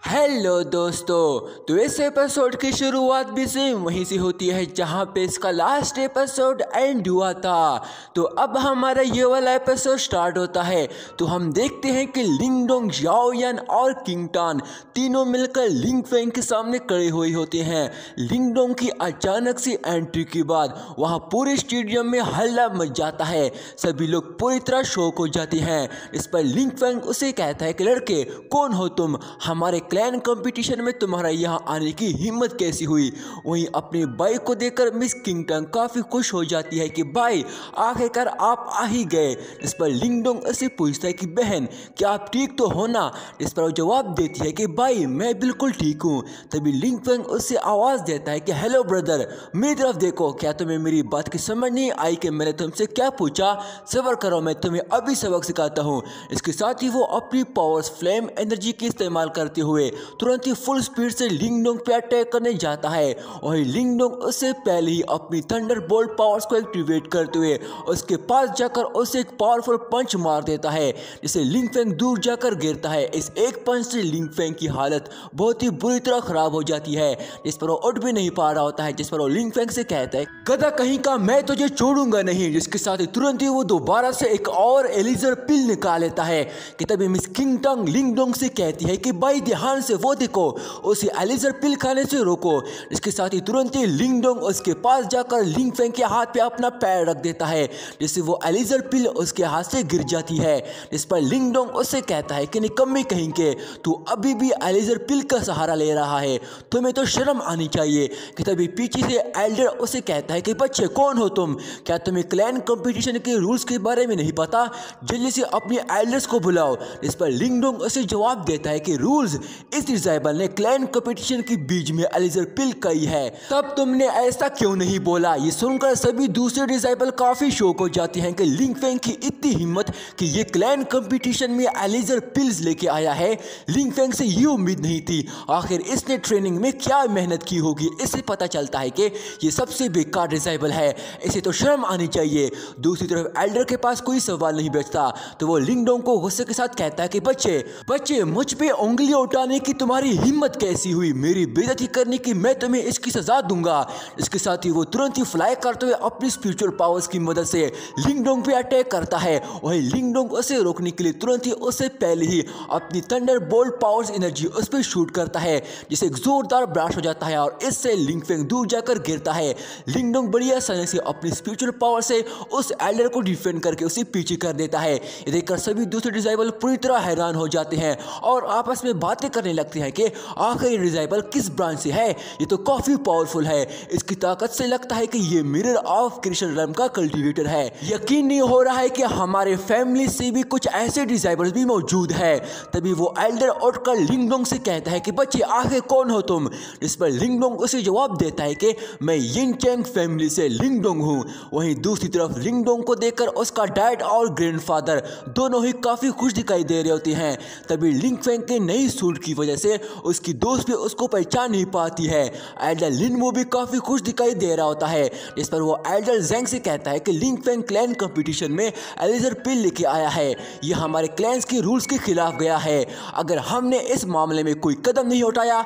Hello दोस्तों, तो इस एपिसोड की शुरुआत भी सेम वहीं से होती है जहां पे इसका लास्ट एपिसोड एंड हुआ था। तो अब हमारा ये वाला एपिसोड स्टार्ट होता है। तो हम देखते हैं कि लिंगडोंग, याओयान और किंगटान तीनों मिलकर लिंग फेंग के सामने खड़े हुए होते हैं। लिंगडोंग की अचानक से एंट्री के बाद वहां पूरे स्टेडियम में हल्ला मच जाता है। सभी लोग पूरी तरह शॉक हो जाते हैं। इस पर लिंग फेंग उसे कहता है कि लड़के कौन हो तुम, हमारे क्लैन कंपटीशन में तुम्हारा यहाँ आने की हिम्मत कैसी हुई। वहीं अपने भाई को देखकर मिस किंगटन काफ़ी खुश हो जाती है कि भाई आखिरकार आप आ ही गए। इस पर लिंगडोंग उसे पूछता है कि बहन क्या आप ठीक तो हो ना। इस पर वो जवाब देती है कि भाई मैं बिल्कुल ठीक हूँ। तभी लिंगफेंग उससे आवाज़ देता है कि हेलो ब्रदर, मेरी तरफ देखो। क्या तुम्हें मेरी बात की समझ नहीं आई कि मैंने तुमसे क्या पूछा? सबर करो, मैं तुम्हें अभी सबक सिखाता हूँ। इसके साथ ही वो अपनी पावर्स फ्लेम एनर्जी की इस्तेमाल करते हुए तुरंत ही फुल स्पीड से लिंगडोंग पे अटैक करने जाता है। वही लिंगडोंग उससे पहले ही अपनी थंडरबोल्ट पावर्स को एक्टिवेट करते हुए उसके पास जाकर उसे एक पावरफुल पंच मार देता है, जिससे लिंगफेंग दूर जाकर गिरता है। इस एक पंच से लिंगफेंग की हालत बहुत ही बुरी तरह खराब हो जाती है, जिस पर वो उठ भी नहीं पा रहा होता है। जिस पर वो लिंगफेंग से कहता है गधा कहीं का, मैं तुझे छोड़ूंगा नहीं। जिसके साथ ही तुरंत ही वो दोबारा से एक और एलिजर पिल निकाल लेता है कि तभी मिस किंगटन लिंगडोंग से कहती है कि भाई ध्यान से वो देखो, उसे एलिजर पिल खाने से रोको। इसके साथ ही तुरंत ही लिंगडोंग उसके पास जाकर लिंगफेंग के हाथ पे अपना पैर रख देता है, जिससे वो एलिजर पिल उसके हाथ से गिर जाती है। इस पर लिंगडोंग उससे कहता है कि निकम्मे कहीं के, तू अभी भी एलिजर पिल का सहारा ले रहा है, तुम्हें तो शर्म आनी चाहिए। कि तभी पीछे से एल्डर उसे कहता है कि बच्चे कौन हो तुम, क्या तुम्हें क्लैन कंपटीशन के रूल्स के बारे में नहीं पता? जल्दी से अपने एल्डर्स को बुलाओ। इस पर लिंगडोंग उसे जवाब देता है कि रूल्स, इस डिजाइबल ने क्लैन कंपटीशन के बीच में एलिजर पिल कही है, तब तुमने ऐसा क्यों नहीं बोला? ये सुनकर सभी दूसरे डिजाइबल काफी शौक हो जाते हैं कि लिंगफेंग की इतनी हिम्मत कि ये क्लैन कंपटीशन में एलिजर पिल्स लेके आया है। लिंगफेंग से ये उम्मीद नहीं थी। आखिर इसने ट्रेनिंग में क्या मेहनत की होगी। इससे पता चलता है कि ये सबसे बेकार डिजाइबल है, इसे तो शर्म आनी चाहिए। दूसरी तरफ एल्डर के पास कोई सवाल नहीं बचता, तो वो लिंगडोंग को गुस्से के साथ कहता है कि बच्चे मुझ पे उंगलियां उठाने की तुम्हारी हिम्मत कैसी हुई? मेरी बेइज्जती करने की मैं तुम्हें इसकी सजा दूंगा। इसके साथ ही वो तुरंत ही फ्लाई करते हुए अपनी स्पिरिचुअल पावर्स की मदद से लिंगडोंग पे अटैक करता है। वही लिंगडोंग उसे रोकने के लिए तुरंत ही उससे पहले ही अपनी थंडरबोल्ट पावर्स एनर्जी उस पर शूट करता है, जिसे एक जोरदार ब्लास्ट हो जाता है और इससे लिंगफेंग दूर जाकर गिरता है। लिंगडोंग बड़ी आसानी से अपनी स्पिरिचुअल पावर से उस एल्डर को डिफेंड करके उसे पीछे कर देता है। ये देखकर सभी दूसरे डिजाइबल पूरी तरह हैरान हो जाते हैं और आपस में बातें करने लगते हैं कि आखिर ये डिजाइबल किस ब्रांच से है, ये तो काफी पावरफुल है। इसकी ताकत से लगता है कि ये मिरर ऑफ क्रिस्टल रम का कल्टीवेटर है। यकीन नहीं हो रहा है कि हमारे फैमिली से भी कुछ ऐसे डिजाइबल्स भी मौजूद है। तभी वो एल्डर उठकर लिंगडोंग से कहता है कि बच्चे आखिर कौन हो तुम? इस पर लिंगडोंग उसे जवाब देता है कि मैं यिन चैंग फैमिली से लिंगडोंग हूँ। वहीं दूसरी तरफ लिंगडोंग को देखकर उसका डैड और ग्रैंडफादर दोनों ही काफी खुश दिखाई दे रहे होते हैं। तभी लिंगफेंग के नई सूट की वजह से उसकी दोस्त भी उसको पहचान नहीं पाती है। एल्डर लिनवो भी काफी खुश दिखाई दे रहा होता है। इस पर वो एल्डर जेंग से कहता है कि लिंगफेंग क्लैन कंपटीशन में एलिजर पिल लेके आया है, ये हमारे क्लैंस के रूल्स के खिलाफ गया है। अगर हमने इस मामले में कोई कदम नहीं उठाया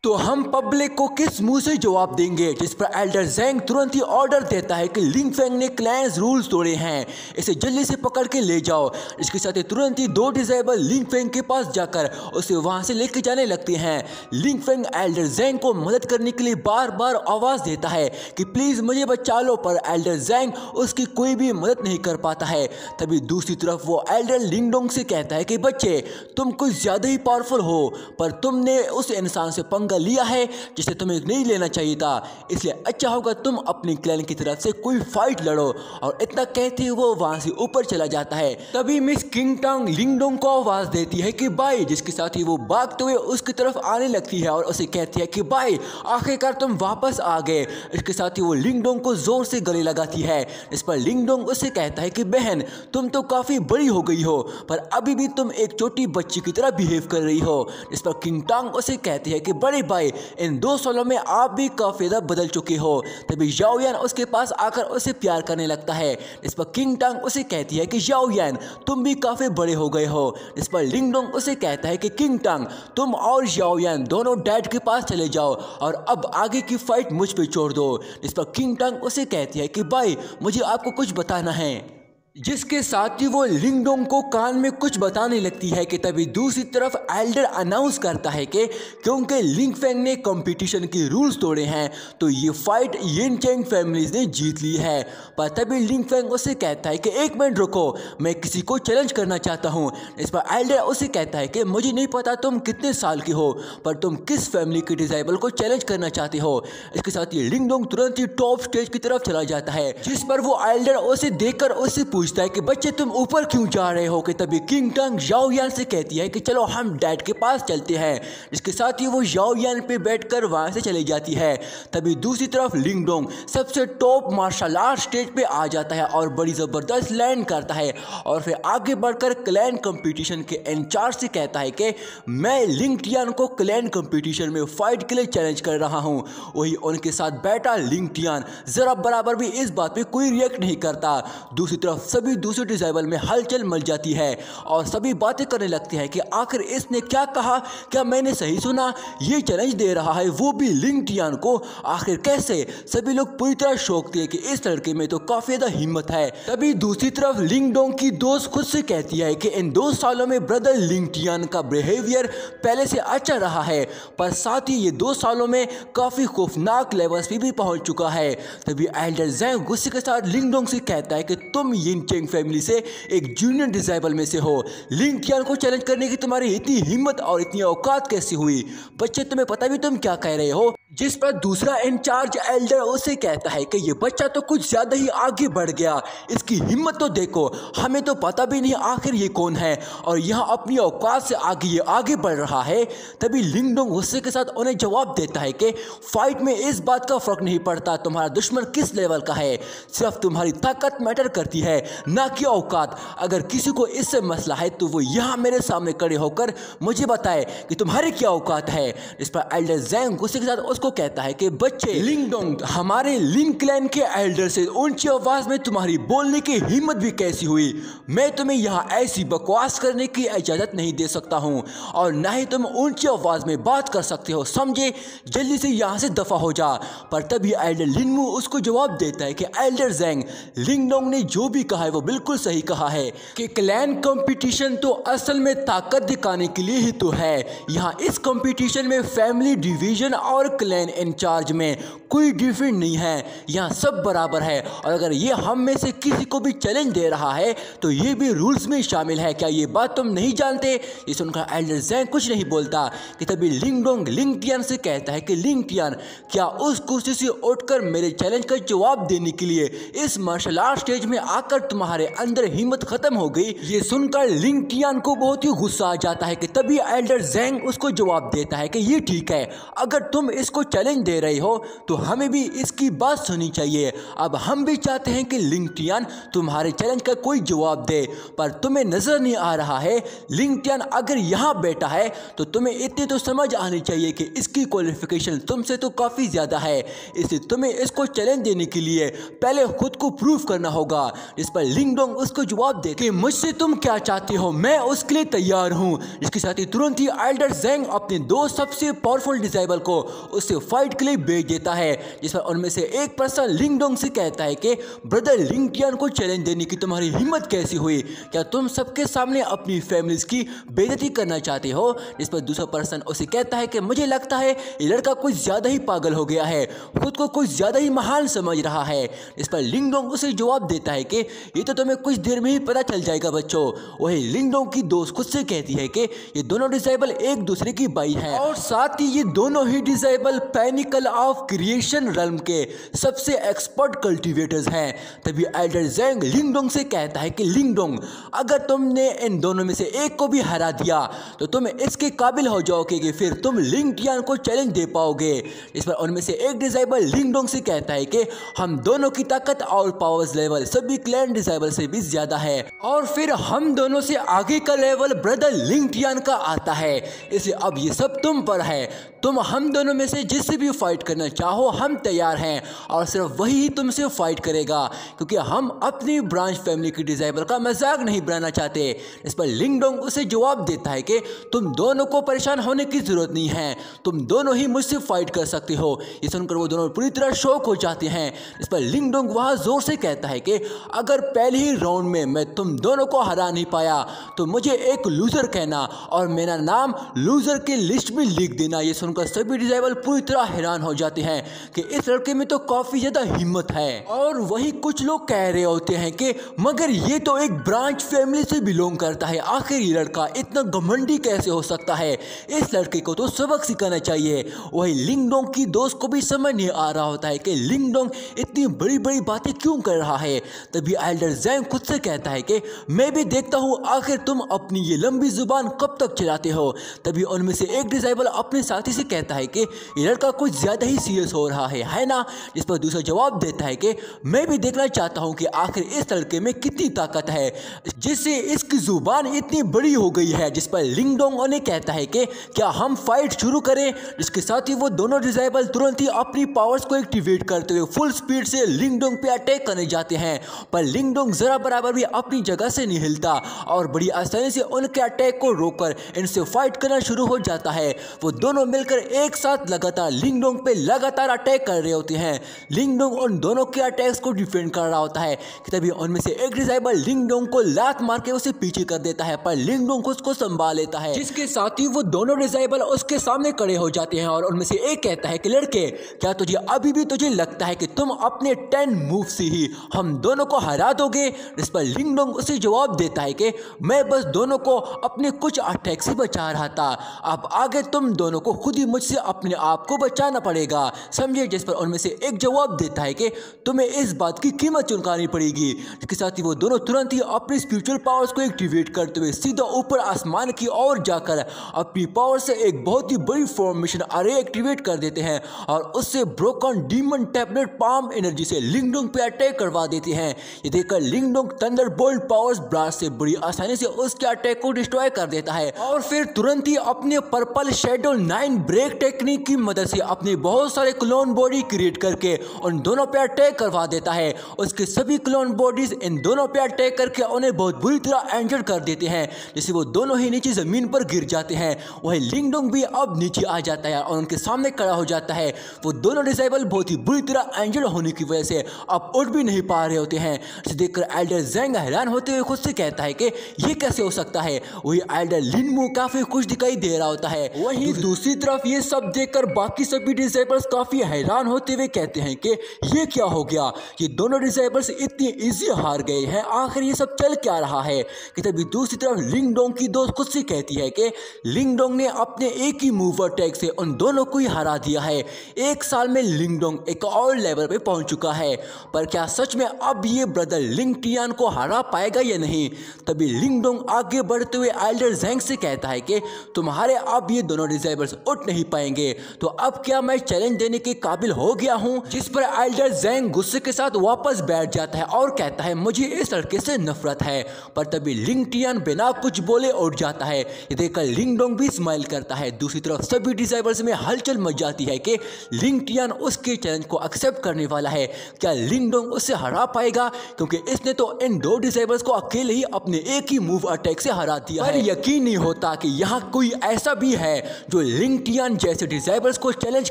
तो हम पब्लिक को किस मुंह से जवाब देंगे? जिस पर एल्डर जेंग तुरंत ही ऑर्डर देता है कि लिंगफेंग ने क्लैंस रूल्स तोड़े हैं, इसे जल्दी से पकड़ के ले जाओ। इसके साथ ही तुरंत ही दो डिजाइबल लिंगफेंग के पास जाकर उसे वहां से लेके जाने लगते हैं। लिंगफेंग एल्डर जेंग को मदद करने के लिए बार बार आवाज देता है कि प्लीज मुझे बचा लो, पर एल्डर जेंग उसकी कोई भी मदद नहीं कर पाता है। तभी दूसरी तरफ वो एल्डर लिंगडोंग से कहता है कि बच्चे तुम कुछ ज्यादा ही पावरफुल हो, पर तुमने उस इंसान से पंगा लिया है जिसे तुम्हें नहीं लेना चाहिए था, इसलिए अच्छा होगा तुम अपनी क्लैन की तरफ से कोई फाइट लड़ो। और इतना कहते हुए वो वहां से ऊपर चला जाता है। तभी मिस किंगटन लिंगडोंग को आवाज देती है कि भाई, जिसके साथ ही वो भागते हुए उसकी तरफ आने लगती है और उसे कहती है कि भाई आखिरकार तुम वापस आ गए। इसके साथ ही वो लिंगडोंग को जोर से गले लगाती है। इस पर लिंगडोंग उससे कहता है कि बहन तुम तो काफी बड़ी हो गई हो, पर अभी भी तुम एक छोटी बच्ची की तरह बिहेव कर रही हो। इस पर किंगटन उसे कहती है कि बड़े भाई इन 2 सालों में आप भी काफी ज्यादा बदल चुके हो। तभी याओयान उसके पास आकर उसे प्यार करने लगता है। इस पर किंगटन उसे कहती है कि याओयान तुम भी काफी बड़े हो गए हो। इस पर लिंगडोंग उसे कहता है कि किंगटन तुम और याओयान दोनों डैड के पास चले जाओ और अब आगे की फाइट मुझ पे छोड़ दो। इस पर किंग टंग उसे कहती है कि भाई मुझे आपको कुछ बताना है, जिसके साथ ही वो लिंगडोंग को कान में कुछ बताने लगती है कि तभी दूसरी तरफ एल्डर अनाउंस करता है कि क्योंकि लिंग फेंग ने कंपटीशन के रूल्स तोड़े हैं तो ये फाइट यिन चेंग फैमिलीज ने जीत ली है। पर तभी लिंग फेंग उसे कहता है कि एक मिनट रुको, मैं किसी को चैलेंज करना चाहता हूँ। इस पर एल्डर उसे कहता है कि मुझे नहीं पता तुम कितने साल की हो, पर तुम किस फैमिली के डिजाइबल को चैलेंज करना चाहते हो। इसके साथ ही लिंगडोंग तुरंत ही टॉप स्टेज की तरफ चला जाता है, जिस पर वो एल्डर उसे देखकर उससे पूछता है कि बच्चे तुम ऊपर क्यों जा रहे हो। कि तभी किंग टंग याओयान से कहती है कि चलो हम डैड के पास चलते हैं। इसके साथ ही वो याओयान पे बैठकर वहां से चली जाती है। तभी दूसरी तरफ लिंगडोंग सबसे टॉप मार्शल आर्ट स्टेज पे आ जाता है और बड़ी जबरदस्त लैंड करता है और फिर आगे बढ़कर क्लैन कंपटीशन के इंचार्ज से कहता है कि मैं लिंग टियान को क्लैन कंपटीशन में फाइट के लिए चैलेंज कर रहा हूं। वही उनके साथ बैठा लिंग टियान जरा बराबर भी इस बात पे कोई रिएक्ट नहीं करता। दूसरी तरफ सभी दूसरे डिजाइबल में हलचल मच जाती है और सभी बातें करने लगते हैं कि आखिर इसने क्या कहा, क्या मैंने सही सुना, ये चैलेंज दे रहा है वो भी लिंग टियान को, आखिर कैसे। सभी लोग पूरी तरह शौक थे कि इस लड़के में तो काफी ज्यादा हिम्मत है। तभी दूसरी तरफ लिंगडोंग की दोस्त खुद से कहती है कि इन 2 सालों में ब्रदर लिंग टियान का बिहेवियर पहले से अच्छा रहा है, पर साथ ही ये 2 सालों में काफी खौफनाक लेवल्स पे भी पहुंच चुका है। तभी एल्डर ज़ैंग गुस्से के साथ लिंगडोंग से कहता है कि तुम यिन चेंग फैमिली से एक जूनियर डिजाइबल में से हो, लिंग टियान को चैलेंज करने की तुम्हारी इतनी हिम्मत और इतनी औकात कैसी हुई। बच्चे तुम्हें पता भी तुम क्या कह रहे हो। जिस पर दूसरा इंचार्ज एल्डर उसे कहता है कि ये बच्चा तो कुछ ज्यादा ही आगे बढ़ गया, इसकी हिम्मत तो देखो, हमें तो पता भी नहीं आखिर ये कौन है और यहाँ अपनी औकात से आगे ये आगे बढ़ रहा है। तभी लिंगडोंग गुस्से के साथ उन्हें जवाब देता है कि फाइट में इस बात का फर्क नहीं पड़ता तुम्हारा दुश्मन किस लेवल का है, सिर्फ तुम्हारी ताकत मैटर करती है ना कि औकात। अगर किसी को इससे मसला है तो वो यहाँ मेरे सामने खड़े होकर मुझे बताए कि तुम्हारी क्या औकात है। इस पर एल्डर ज़ैंग गुस्से के साथ उसको कहता है कि बच्चे लिंगडोंग हमारे लिंग क्लैन के एल्डर से ऊंची आवाज में तुम्हारी बोलने की हिम्मत भी कैसी हुई। मैं तुम्हें यहाँ ऐसी बकवास करने की इजाजत नहीं दे सकता हूँ और ना ही तुम ऊंची आवाज में बात कर सकते हो, समझे, जल्दी से यहाँ से दफा हो जा। पर तभी एल्डर लिनमू उसको जवाब देता है कि एल्डर ज़ैंग लिंगडोंग ने जो भी कहा है वो बिल्कुल सही कहा है कि क्लैन कंपटीशन तो असल में ताकत दिखाने के लिए ही तो है। यहाँ इस कंपटीशन में फैमिली डिवीजन और क्लैन इंचार्ज में कोई डिफरेंट नहीं है, यहाँ सब बराबर है और अगर ये हम में से किसी को भी चैलेंज दे रहा है तो ये भी रूल्स में शामिल है। क्या ये बात तुम नहीं जानते। ये सुनकर एल्डर ज़ैंग कुछ नहीं बोलता कि तभी लिंगडोंग लिंग टियान से कहता है कि लिंग टियान क्या उस कुर्सी से उठकर मेरे चैलेंज का जवाब देने के लिए इस मार्शल आर्ट स्टेज में आकर तुम्हारे अंदर हिम्मत खत्म हो गई। ये सुनकर लिंग टियान को बहुत ही गुस्सा आ जाता है कि तभी एल्डर ज़ैंग उसको जवाब देता है कि ये ठीक है, अगर तुम इसको चैलेंज दे रहे हो तो हमें भी इसकी बात सुननी चाहिए। अब हम भी चाहते हैं कि लिंग टियान तुम्हारे चैलेंज का कोई जवाब दे, पर तुम्हें नजर नहीं आ रहा है लिंग टियान अगर यहाँ बैठा है तो तुम्हें इतनी तो समझ आनी चाहिए कि इसकी क्वालिफिकेशन तुमसे तो काफी ज्यादा है, इसलिए तुम्हें इसको चैलेंज देने के लिए पहले खुद को प्रूव करना होगा। इस पर लिंगडोंग उसको जवाब दे कि मुझसे तुम क्या चाहते हो, मैं उसके लिए तैयार हूँ। इसके साथ ही तुरंत ही एल्डर ज़ैंग अपने 2 सबसे पावरफुल डिजाइबल को उससे फाइट के लिए भेज देता है, जिस पर उनमें से एक पर्सन लिंगडोंग से कहता है कि ब्रदर लिंग टियान को चैलेंज देने की तुम्हारी हिम्मत कैसी हुई, क्या तुम सबके सामने अपनी फैमिलीज की बेइज्जती करना चाहते हो। इस पर दूसरा पर्सन उसे कहता है कि मुझे लगता है ये लड़का कुछ ज्यादा ही पागल हो गया है, खुद को कुछ ज्यादा ही महान समझ रहा है। इस पर लिंगडोंग उसे जवाब देता है कि ये तो तुम्हें कुछ देर में ही पता चल जाएगा बच्चों। वही लिंगडोंग की दोस्त खुद से कहती है कि ये दोनों डिजाइबल एक दूसरे की बाई है और साथ ही ये दोनों ही डिजाइबल पैनिकल ऑफ क्रिएशन रल्म के सबसे एक्सपर्ट कल्टीवेटर्स हैं। तभी एल्डर ज़ैंग लिंगडोंग से कहता है कि लिंगडोंग अगर तुमने इन दोनों में से एक को भी हरा दिया तो तुम इसके काबिल हो जाओगे कि फिर तुम लिंग टियान को चैलेंज दे पाओगे। इस पर उनमें से एक डिजाइबल लिंगडोंग से कहता है कि हम दोनों की ताकत और पावर्स लेवल सभी क्लैन डिजाइबल से भी ज्यादा है और फिर हम दोनों से आगे का लेवल ब्रदर लिंग टियान का आता है, इसलिए अब ये सब तुम पर है, तुम हम दोनों में से जिससे भी फाइट करना चाहो हम तैयार हैं और सिर्फ वही ही तुमसे फाइट करेगा, क्योंकि हम अपनी ब्रांच फैमिली की डिसेबल का मजाक नहीं बनाना चाहते। इस पर लिंगडोंग उसे जवाब देता है कि तुम दोनों को परेशान होने की जरूरत नहीं है, तुम दोनों ही मुझसे फाइट कर सकते हो। ये सुनकर वो दोनों पूरी तरह शॉक हो जाते हैं। इस पर लिंगडोंग वहाँ जोर से कहता है कि अगर पहले ही राउंड में मैं तुम दोनों को हरा नहीं पाया तो मुझे एक लूजर कहना और मेरा नाम लूजर की लिस्ट में लिख देना। ये सुनकर सभी डिसेबल पूरी तरह हैरान हो जाते हैं कि इस लड़के में तो काफी ज्यादा हिम्मत है। और वही कुछ लोग कह रहे होते हैं कि मगर ये तो एक ब्रांच फैमिली से बिलोंग करता है, आखिर ये लड़का इतना घमंडी कैसे हो सकता है, इस लड़के को तो सबक सिखाना चाहिए। वही लिंगडोंग की दोस्त को भी समझ नहीं आ रहा होता है कि लिंगडोंग इतनी बड़ी बड़ी बातें क्यों कर रहा है। तभी एल्डर ज़ैंग खुद से कहता है कि मैं भी देखता हूँ आखिर तुम अपनी ये लंबी जुबान कब तक चलाते हो। तभी उनमें से एक डिसेबल अपने साथी से कहता है कि ये लड़का कुछ ज्यादा ही सीरियस हो रहा है ना। जिस पर दूसरा जवाब देता है कि मैं भी देखना चाहता हूँ कि आखिर इस लड़के में कितनी ताकत है जिससे इसकी जुबान इतनी बड़ी हो गई है। जिस पर लिंगडोंग उन्हें कहता है कि क्या हम फाइट शुरू करें। जिसके साथ ही वो दोनों डिसेबल तुरंत ही अपनी पावर्स को एक्टिवेट करते हुए फुल स्पीड से लिंगडोंग पे अटैक करने जाते हैं, पर लिंगडोंग जरा बराबर भी अपनी जगह से नहीं हिलता और बड़ी आसानी से उनके अटैक को रोककर इनसे फाइट करना शुरू हो जाता है। वो दोनों मिलकर एक साथ लगातार लिंगडोंग पे लगातार अटैक कर रहे होते हैं। लिंगडोंग उन दोनों के अटैक्स को डिफेंड कर रहा होता है कि तभी उनमें से एक डिसेबल लिंगडोंग को लात मार के उसे पीछे कर देता है, पर लिंगडोंग उसको संभाल लेता है। जिसके साथ ही वो दोनों डिसेबल उसके सामने खड़े हो जाते हैं और उनमें से एक कहता है कि लड़के क्या तुझे अभी भी तुझे लगता है कि तुम अपने 10 मूव से ही हम दोनों को हरा दोगे। इस पर लिंगडोंग उसे जवाब देता है कि मैं बस दोनों को अपने कुछ अटैक से बचा रहा था, अब आगे तुम दोनों को खुद ही मुझसे अपने आप को बचाना पड़ेगा, समझे। जिस पर उनमें से एक जवाब देता है कि तुम्हें इस बात की कीमत चुकानी पड़ेगी। इसके साथ ही वो दोनों तुरंत ही अपनी स्पिरिचुअल पावर्स को एक्टिवेट करते हुए सीधा ऊपर आसमान की ओर जाकर अपनी पावर से एक बहुत ही बड़ी फॉर्मेशन अरे एक्टिवेट कर देते हैं और उससे broken demon tablet palm energy से लिंगडोंग पे अटैक करवा देते हैं। ये देखकर लिंगडोंग थंडरबोल्ट पावर्स ब्लास्ट से बड़ी आसानी से उसके अटैक को डिस्ट्रॉय कर देता है और फिर तुरंत ही अपने पर्पल शैडो 9 ब्रेक टेक्निक की मदद से अपने बहुत सारे क्लोन बॉडी क्रिएट करके उन दोनों पे अटैक करवा देता है। उसके सभी क्लोन बॉडीज इन दोनों पे अटैक करके उन्हें बहुत बुरी तरह इंजर्ड कर देते हैं, जिससे वो दोनों ही नीचे जमीन पर गिर जाते हैं। वही लिंगडोंग भी अब नीचे आ जाता है और उनके सामने खड़ा हो जाता है। वो दोनों डिसेबल बहुत ही बुरी तरह इंजर्ड होने की वजह से अब उठ भी नहीं पा रहे होते हैं। इसे देखकर एल्डर ज़ैंग हैरान होते हुए खुद से कहता है कि ये कैसे हो सकता है। वही एल्डर लिनमू काफी खुश दिखाई दे रहा होता है। वहीं दूसरी तरफ ये सब देखकर बाकी सभी डिसेबल्स काफी हैरान होते हुए कहते हैं कि ये क्या हो गया, ये दोनों डिसेबल्स इतनी इजी हार गए हैं, आखिर ये सब चल क्या रहा है। कि तभी दूसरी तरफ लिंगडोंग की दोस्त खुद से कहती है कि लिंगडोंग ने अपने एक ही मूव अटैक से उन दोनों को ही हरा दिया है। एक साल में लिंगडोंग एक और लेवल पे पहुंच चुका है, पर क्या सच में अब ये ब्रदर लिंग टियान को हरा पाएगा या नहीं। तभी लिंगडोंग आगे बढ़ते हुए एल्डर ज़ैंग से कहता है कि तुम्हारे अब ये दोनों डिसेबल्स उठ नहीं पाएंगे, तो अब क्या मैं चैलेंज देने के काबिल हो गया हूँ। जिस पर एल्डर ज़ैंग गुस्से के साथ वापस बैठ जाता है और कहता है मुझे इस लड़के से नफरत है। पर तभी लिंग टियान बिना कुछ बोले उठ जाता है। ये देखकर लिंगडोंग भी स्माइल करता है। दूसरी तरफ सभी डिसेबल्स में हलचल मच जाती है कि लिंग टियान उसके चैलेंज को एक्सेप्ट करने वाला है। क्या लिंगडोंग उससे हरा पाएगा, क्योंकि इसने तो इन दो डिसेबल्स को अकेले ही अपने एक ही मूव अटैक से हरा दिया है। पर यकीन नहीं होता कि यहाँ कोई ऐसा भी है जो लिंग टियान जैसे डिसेबल्स को चैलेंज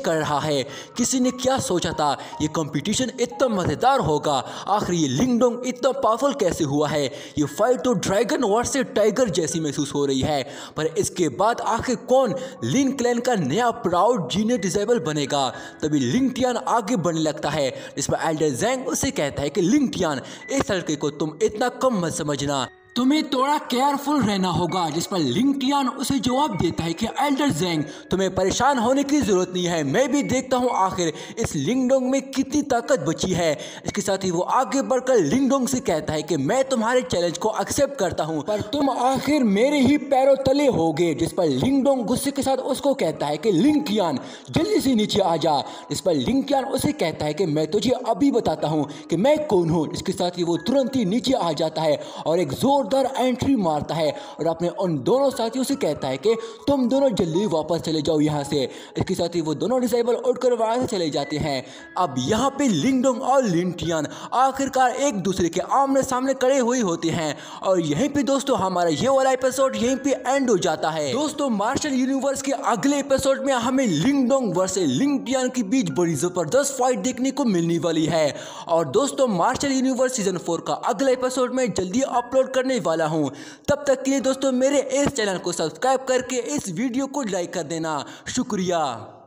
कर रहा है। किसी ने क्या सोचा था ये कंपटीशन इतना मजेदार होगा, आखिर ये लिंगडोंग इतना पावरफुल कैसे हुआ है। ये फाइट तो ड्रैगन वर्सेस टाइगर जैसी महसूस हो रही है। पर इसके बाद आखिर कौन लिन क्लैन का नया प्राउड जीनियर डिसेबल बनेगा। तभी लिंग टियान आगे बढ़ने लगता है, जिस पर एल्डर ज़ैंग उसे कहता है कि लिंग टियान इस लड़के को तुम इतना कम मत समझना, तुम्हें थोड़ा केयरफुल रहना होगा। जिस पर लिंग टियान उसे जवाब देता है कि एल्डर ज़ैंग तुम्हें परेशान होने की जरूरत नहीं है, मैं भी देखता हूँ आखिर इस लिंगडोंग में कितनी ताकत बची है। इसके साथ ही वो आगे बढ़कर लिंगडोंग से कहता है कि मैं तुम्हारे चैलेंज को एक्सेप्ट करता हूँ, पर तुम आखिर मेरे ही पैरों तले होगे। जिस पर लिंगडोंग गुस्से के साथ उसको कहता है कि लिंग टियान जल्दी से नीचे आ जा। इस पर लिंग टियान उसे कहता है कि मैं तुझे अभी बताता हूँ कि मैं कौन हूँ। इसके साथ ही वो तुरंत ही नीचे आ जाता है और एक जोर धमाकेदार एंट्री मारता है और अपने उन दोनों साथियों से कहता है कि तुम दोनों जल्दी वापस चले जाओ यहाँ से। इसके साथ ही वो दोनों डिसेबल उड़कर वहां से चले जाते हैं। अब यहाँ पे लिंगडोंग और लिनटियन आखिरकार एक दूसरे के आमने सामने खड़े हुए होते हैं और यहीं पे दोस्तों हमारा ये वाला एपिसोड यहीं पे एंड हो जाता है। दोस्तों मार्शल यूनिवर्स के अगले एपिसोड में हमें लिंगडोंग वर्सेस लिनटियन के बीच बड़ी जबरदस्त फाइट देखने को मिलने वाली है। और दोस्तों मार्शल यूनिवर्स सीजन 4 का अगला एपिसोड में जल्दी अपलोड करने वाला हूं। तब तक के लिए दोस्तों मेरे इस चैनल को सब्सक्राइब करके इस वीडियो को लाइक कर देना। शुक्रिया।